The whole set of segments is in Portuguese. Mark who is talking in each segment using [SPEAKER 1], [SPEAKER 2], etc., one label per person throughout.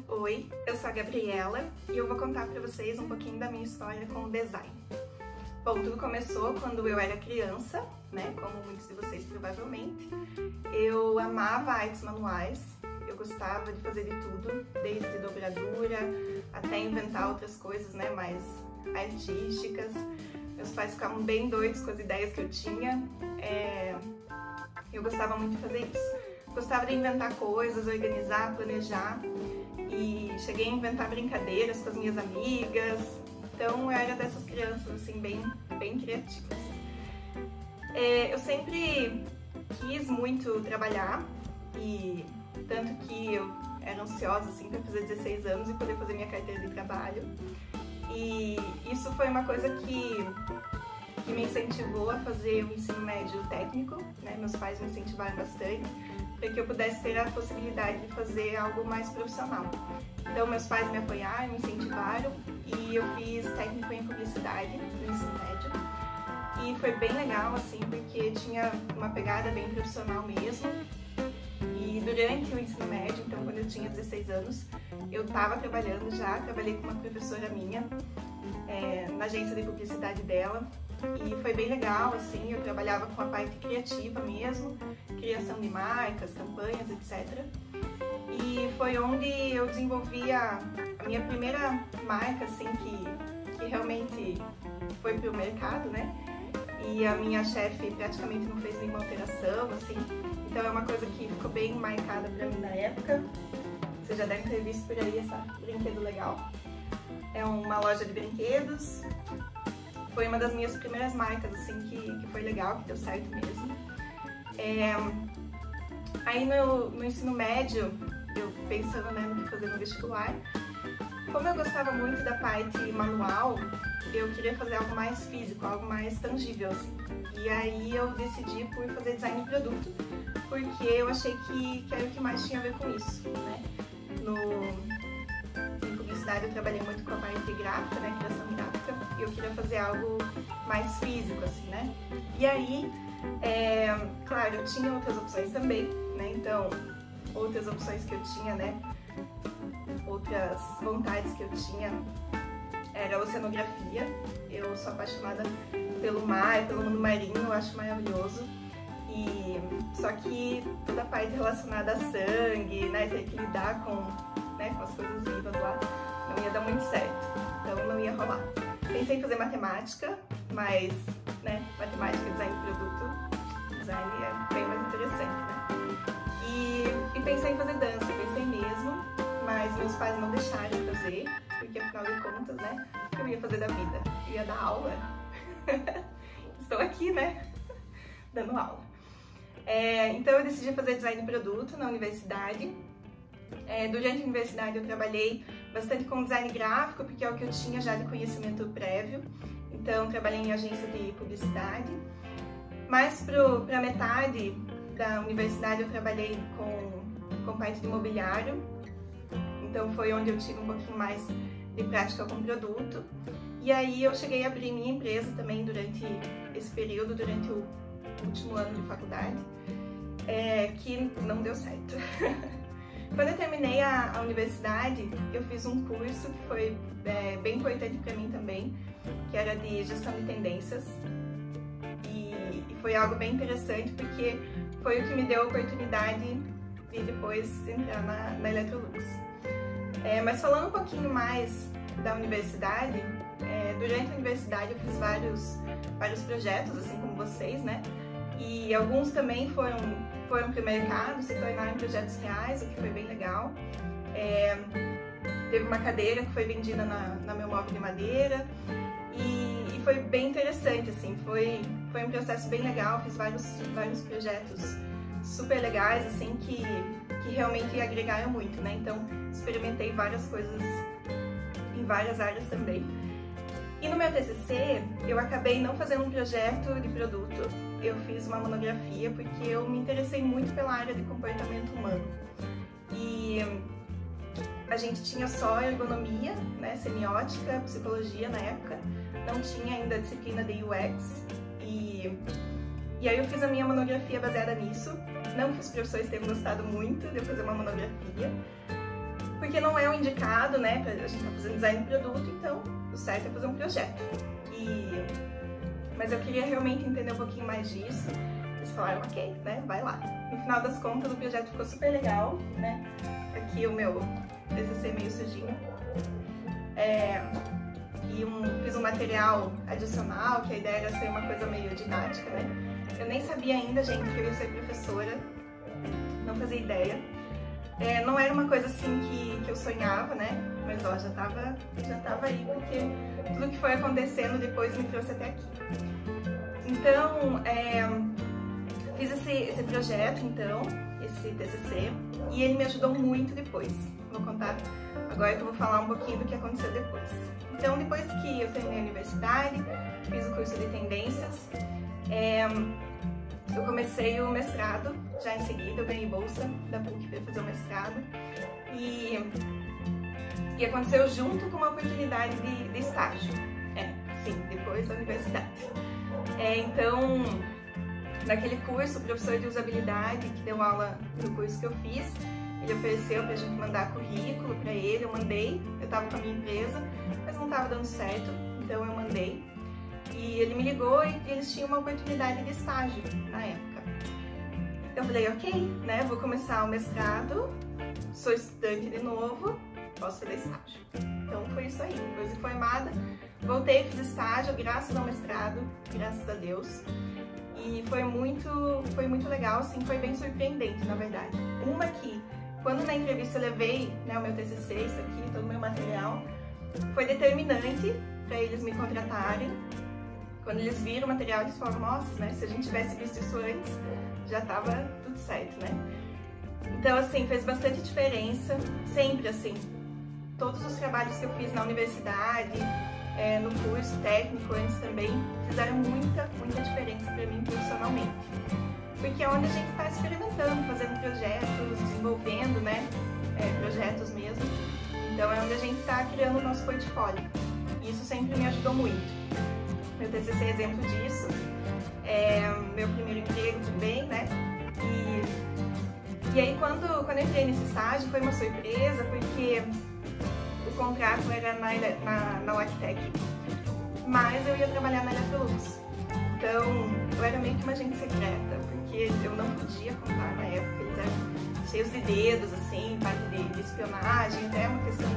[SPEAKER 1] Oi, eu sou a Gabriela e eu vou contar para vocês um pouquinho da minha história com o design. Bom, tudo começou quando eu era criança, né? Como muitos de vocês provavelmente. Eu amava artes manuais, eu gostava de fazer de tudo, desde dobradura até inventar outras coisas, né? Mais artísticas. Meus pais ficavam bem doidos com as ideias que eu tinha. Eu gostava muito de fazer isso. Gostava de inventar coisas, organizar, planejar. E cheguei a inventar brincadeiras com as minhas amigas. Então eu era dessas crianças assim bem criativas. Eu sempre quis muito trabalhar, e tanto que eu era ansiosa assim para fazer 16 anos e poder fazer minha carteira de trabalho. E isso foi uma coisa que me incentivou a fazer o ensino médio técnico, né? Meus pais me incentivaram bastante para que eu pudesse ter a possibilidade de fazer algo mais profissional. Então meus pais me apoiaram, me incentivaram e eu fiz técnico em publicidade no ensino médio. E foi bem legal assim, porque tinha uma pegada bem profissional mesmo. E durante o ensino médio, então quando eu tinha 16 anos, eu estava trabalhando já, trabalhei com uma professora minha, na agência de publicidade dela. E foi bem legal, assim, eu trabalhava com a parte criativa mesmo, criação de marcas, campanhas, etc. E foi onde eu desenvolvi a minha primeira marca, assim, que realmente foi pro mercado, né? E a minha chefe praticamente não fez nenhuma alteração, assim. Então é uma coisa que ficou bem marcada pra mim na época. Vocês já devem ter visto por aí esse brinquedo legal. É uma loja de brinquedos. Foi uma das minhas primeiras marcas, assim, que foi legal, que deu certo mesmo. Aí no ensino médio, eu pensando, né, no que fazer no vestibular, como eu gostava muito da parte manual, eu queria fazer algo mais físico, algo mais tangível, assim. E aí eu decidi por fazer design de produto, porque eu achei que era o que mais tinha a ver com isso, né? Em publicidade eu trabalhei muito com a parte gráfica, né, criação gráfica, e eu queria fazer algo mais físico, assim, né? E aí, claro, eu tinha outras opções também, né? Então, outras opções que eu tinha, né? Outras vontades que eu tinha era a oceanografia. Eu sou apaixonada pelo mar, pelo mundo marinho, eu acho maravilhoso. Só que toda a parte relacionada a sangue, né? Ter que lidar com as coisas vivas lá, não ia dar muito certo, então não ia rolar. Pensei em fazer matemática, mas, né, matemática e design de produto, design é bem mais interessante, né? E pensei em fazer dança, pensei mesmo, mas meus pais não deixaram eu fazer, porque afinal de contas, né, o que eu ia fazer da vida? Eu ia dar aula. Estou aqui, né, dando aula. Então eu decidi fazer design de produto na universidade. Durante a universidade eu trabalhei bastante com design gráfico, porque é o que eu tinha já de conhecimento prévio. Então trabalhei em agência de publicidade. Mas para metade da universidade eu trabalhei com parte de imobiliário. Então foi onde eu tive um pouquinho mais de prática com produto. E aí eu cheguei a abrir minha empresa também durante esse período, durante o último ano de faculdade, que não deu certo. Quando eu terminei a universidade, eu fiz um curso que foi bem importante para mim também, que era de gestão de tendências. E foi algo bem interessante, porque foi o que me deu a oportunidade de depois entrar na Electrolux. Mas falando um pouquinho mais da universidade, durante a universidade eu fiz vários projetos, assim como vocês, né? E alguns também foram para o mercado, se tornaram projetos reais, o que foi bem legal. Teve uma cadeira que foi vendida na Meu Móvel de Madeira e foi bem interessante, assim, foi um processo bem legal, fiz vários projetos super legais, assim, que realmente agregaram muito, né? Então, experimentei várias coisas em várias áreas também. E no meu TCC, eu acabei não fazendo um projeto de produto, eu fiz uma monografia porque eu me interessei muito pela área de comportamento humano. E a gente tinha só ergonomia, né, semiótica, psicologia na época, não tinha ainda a disciplina de UX. E aí eu fiz a minha monografia baseada nisso. Não que os professores tenham gostado muito de eu fazer uma monografia, porque não é o indicado, né, pra gente tá fazendo design de produto, então o certo é fazer um projeto. Mas eu queria realmente entender um pouquinho mais disso. Eles falaram, ok, né, vai lá. No final das contas, o projeto ficou super legal, né? Aqui o meu TCC meio sujinho. Fiz um material adicional, que a ideia era ser uma coisa meio didática, né? Eu nem sabia ainda, gente, que eu ia ser professora. Não fazia ideia. Não era uma coisa assim que eu sonhava, né? Mas ó, já tava aí, porque tudo que foi acontecendo depois me trouxe até aqui. Então, fiz esse projeto, então, esse TCC, e ele me ajudou muito depois. Vou contar agora que eu vou falar um pouquinho do que aconteceu depois. Então, depois que eu terminei a universidade, fiz o curso de tendências, eu comecei o mestrado, já em seguida eu ganhei bolsa da PUC para fazer o mestrado, e aconteceu junto com uma oportunidade de estágio, sim, depois da universidade. Então, naquele curso, o professor de usabilidade que deu aula no curso que eu fiz, ele ofereceu pra gente mandar currículo pra ele, eu mandei, eu tava com a minha empresa, mas não tava dando certo, então eu mandei. E ele me ligou e eles tinham uma oportunidade de estágio na época. Eu falei, ok, né, vou começar o mestrado, sou estudante de novo, posso fazer estágio. Então foi isso aí, depois de formada, voltei, fiz estágio, graças ao mestrado, graças a Deus. E foi muito legal, assim, foi bem surpreendente, na verdade. Uma que, quando na entrevista eu levei, né, o meu TCC, isso aqui, todo o meu material, foi determinante para eles me contratarem. Quando eles viram o material, eles falaram, nossa, né, se a gente tivesse visto isso antes, já tava tudo certo, né? Então, assim, fez bastante diferença, sempre assim. Todos os trabalhos que eu fiz na universidade, no curso técnico antes também, fizeram muita diferença para mim profissionalmente. Porque é onde a gente está experimentando, fazendo projetos, desenvolvendo, né, projetos mesmo. Então é onde a gente está criando o nosso portfólio. E isso sempre me ajudou muito. Meu TCC é exemplo disso. Meu primeiro emprego também, né? E aí quando eu entrei nesse estágio foi uma surpresa, porque o contrato era na Lactec, mas eu ia trabalhar na Electrolux. Então, eu era meio que uma agente secreta, porque eu não podia contar na época, eles eram cheios de dedos, assim, parte de espionagem, até uma questão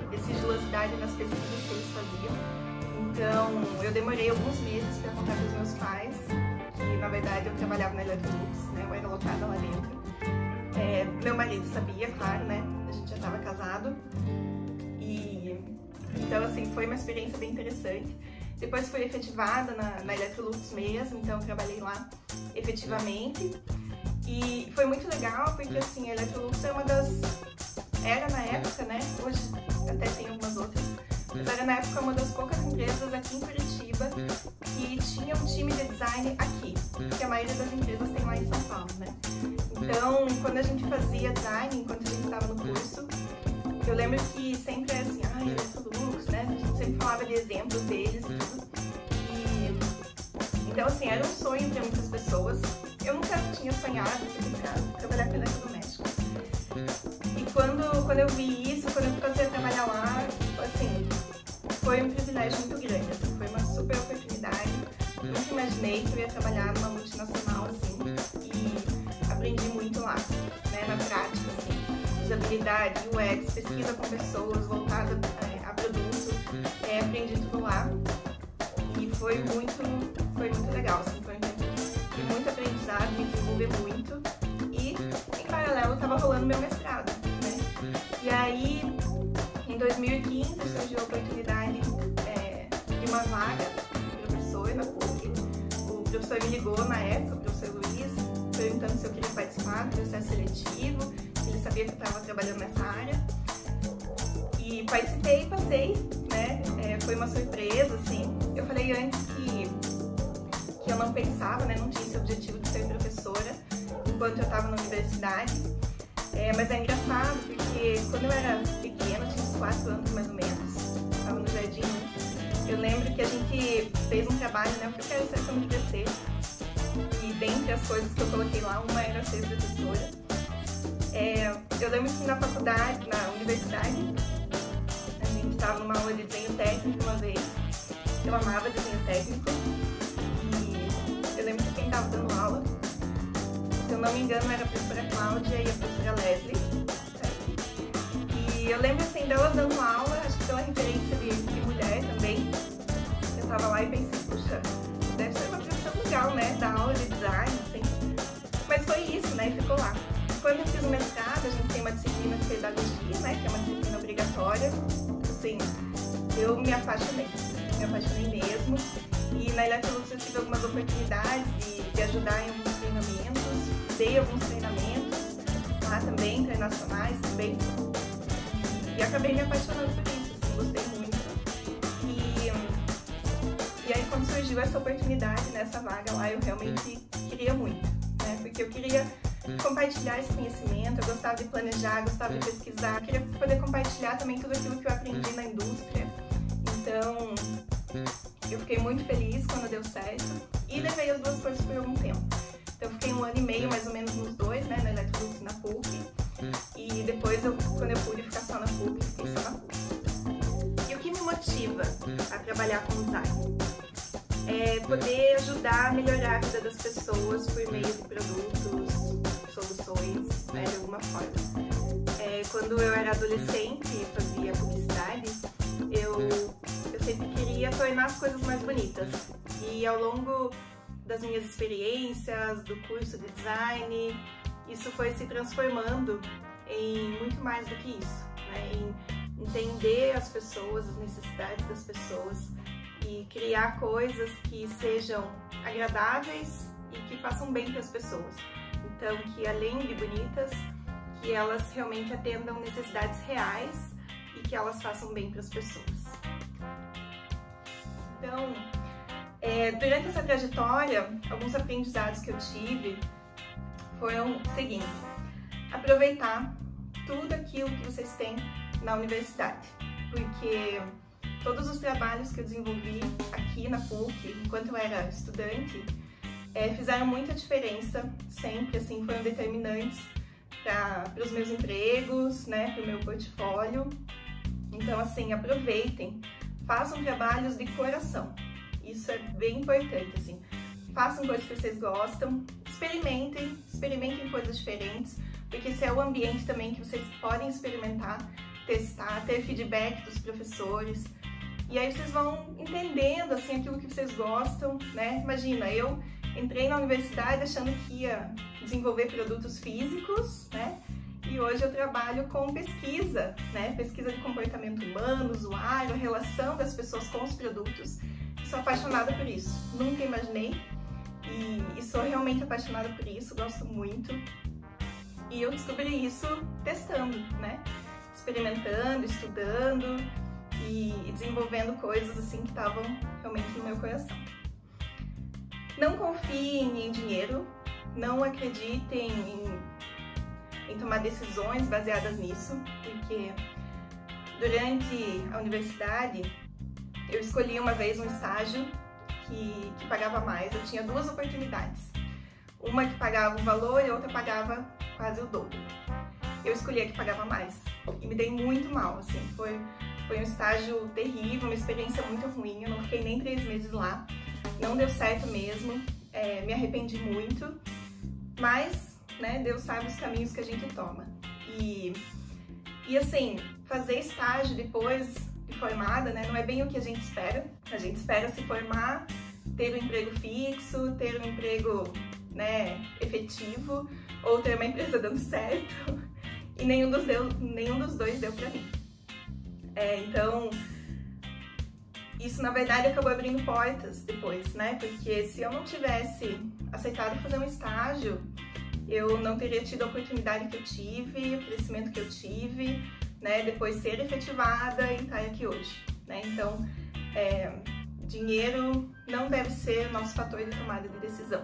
[SPEAKER 1] de sigilosidade nas pesquisas que eles faziam. Então, eu demorei alguns meses para contar para os meus pais, que na verdade eu trabalhava na Electrolux, né, eu era alocada lá dentro. Meu marido sabia, claro, né, a gente já estava casado. Então, assim, foi uma experiência bem interessante. Depois fui efetivada na Electrolux mesmo, então eu trabalhei lá efetivamente. E foi muito legal porque, assim, a Electrolux é era na época, né, hoje até tem algumas outras, mas era na época uma das poucas empresas aqui em Curitiba que tinha um time de design aqui, porque a maioria das empresas tem lá em São Paulo, né. Então, quando a gente fazia design, enquanto a gente estava no curso, eu lembro que sempre era assim, Electrolux, né? A gente sempre falava de exemplos deles e tudo. Então, assim, era um sonho para muitas pessoas. Eu nunca tinha sonhado em trabalhar com eletrodomésticos. E quando eu vi isso, quando eu passei a trabalhar lá, assim, foi um privilégio muito grande. Assim, foi uma super oportunidade. Nunca imaginei que eu ia trabalhar numa multinacional, assim, e aprendi muito lá, né? Na prática, assim. Usabilidade, UX, pesquisa com pessoas, voltada a produto, aprendi tudo lá e foi muito legal, assim, foi um tempo de muito aprendizado, me desenvolver muito e em paralelo eu estava rolando meu mestrado, né? E aí, em 2015, surgiu a oportunidade de uma vaga de professor na PUC. O professor me ligou na época, o professor Luiz, perguntando se eu queria participar do processo seletivo. Ele sabia que eu estava trabalhando nessa área e participei e passei, né? Foi uma surpresa, assim. Eu falei antes que eu não pensava, né? Não tinha esse objetivo de ser professora enquanto eu estava na universidade. Mas é engraçado porque quando eu era pequena, tinha uns 4 anos mais ou menos, estava no jardim, eu lembro que a gente fez um trabalho, né? Porque eu quero ser quando crescer. E dentre as coisas que eu coloquei lá, uma era ser professora. Eu lembro que na faculdade, na universidade, a gente estava numa aula de desenho técnico uma vez. Eu amava desenho técnico e eu lembro que quem estava dando aula, se eu não me engano, era a professora Cláudia e a professora Leslie. E eu lembro assim delas dando aula, acho que pela referência de mulher também. Eu tava lá e pensei, puxa, deve ser uma profissão legal, né? Dar aula de design, assim. Mas foi isso, né? E ficou lá. Quando eu fiz o mestrado, a gente tem uma disciplina de pedagogia, né? Que é uma disciplina obrigatória. Assim, eu me apaixonei mesmo. E na Electrolux eu tive algumas oportunidades de ajudar em alguns treinamentos. Dei alguns treinamentos lá também, internacionais também. E acabei me apaixonando por isso, assim, gostei muito. E aí quando surgiu essa oportunidade nessa vaga lá, eu realmente queria muito, né? Porque eu queria compartilhar esse conhecimento, eu gostava de planejar, gostava de pesquisar, eu queria poder compartilhar também tudo aquilo que eu aprendi na indústria. Então, eu fiquei muito feliz quando deu certo e levei as duas coisas por algum tempo. Então, eu fiquei 1 ano e meio mais ou menos nos dois, né? Na Electrolux e na PUC. E depois, quando eu pude ficar só na PUC, fiquei só na PUC. E o que me motiva a trabalhar com design? É poder ajudar a melhorar a vida das pessoas por meio de produtos, soluções, né, de alguma forma. Quando eu era adolescente e fazia publicidade, eu sempre queria tornar as coisas mais bonitas. E ao longo das minhas experiências, do curso de design, isso foi se transformando em muito mais do que isso, né? Em entender as pessoas, as necessidades das pessoas e criar coisas que sejam agradáveis e que façam bem para as pessoas. Então, que além de bonitas, que elas realmente atendam necessidades reais e que elas façam bem para as pessoas. Então, durante essa trajetória, alguns aprendizados que eu tive foram o seguinte: aproveitar tudo aquilo que vocês têm na universidade, porque todos os trabalhos que eu desenvolvi aqui na PUC, enquanto eu era estudante, fizeram muita diferença, sempre, assim, foram determinantes para os meus empregos, né, para o meu portfólio. Então, assim, aproveitem, façam trabalhos de coração, isso é bem importante, assim, façam coisas que vocês gostam, experimentem coisas diferentes, porque esse é o ambiente também que vocês podem experimentar, testar, ter feedback dos professores. E aí vocês vão entendendo, assim, aquilo que vocês gostam, né? Imagina, eu entrei na universidade achando que ia desenvolver produtos físicos, né? E hoje eu trabalho com pesquisa, né? Pesquisa de comportamento humano, usuário, a relação das pessoas com os produtos. Sou apaixonada por isso, nunca imaginei. E sou realmente apaixonada por isso, gosto muito. E eu descobri isso testando, né? Experimentando, estudando e desenvolvendo coisas assim que estavam realmente no meu coração. Não confiem em dinheiro, não acreditem em tomar decisões baseadas nisso, porque durante a universidade eu escolhi uma vez um estágio que pagava mais. Eu tinha duas oportunidades, uma que pagava um valor e outra pagava quase o dobro. Eu escolhi a que pagava mais e me dei muito mal, assim, foi um estágio terrível, uma experiência muito ruim, eu não fiquei nem 3 meses lá, não deu certo mesmo, me arrependi muito, mas, né, Deus sabe os caminhos que a gente toma. E assim, fazer estágio depois de formada, né, não é bem o que a gente espera se formar, ter um emprego fixo, ter um emprego, né, efetivo, ou ter uma empresa dando certo, e nenhum dos dois deu pra mim. Então, isso na verdade acabou abrindo portas depois, né, porque se eu não tivesse aceitado fazer um estágio, eu não teria tido a oportunidade que eu tive, o crescimento que eu tive, né, depois ser efetivada e estar aqui hoje, né. Então, dinheiro não deve ser o nosso fator de tomada de decisão.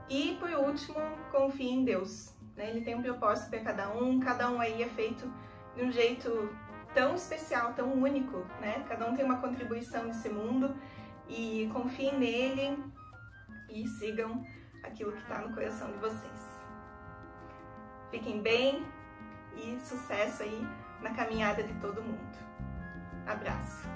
[SPEAKER 1] E por último, confie em Deus, né? Ele tem um propósito para cada um aí é feito de um jeito tão especial, tão único, né? Cada um tem uma contribuição nesse mundo e confiem nele e sigam aquilo que está no coração de vocês. Fiquem bem e sucesso aí na caminhada de todo mundo. Abraço!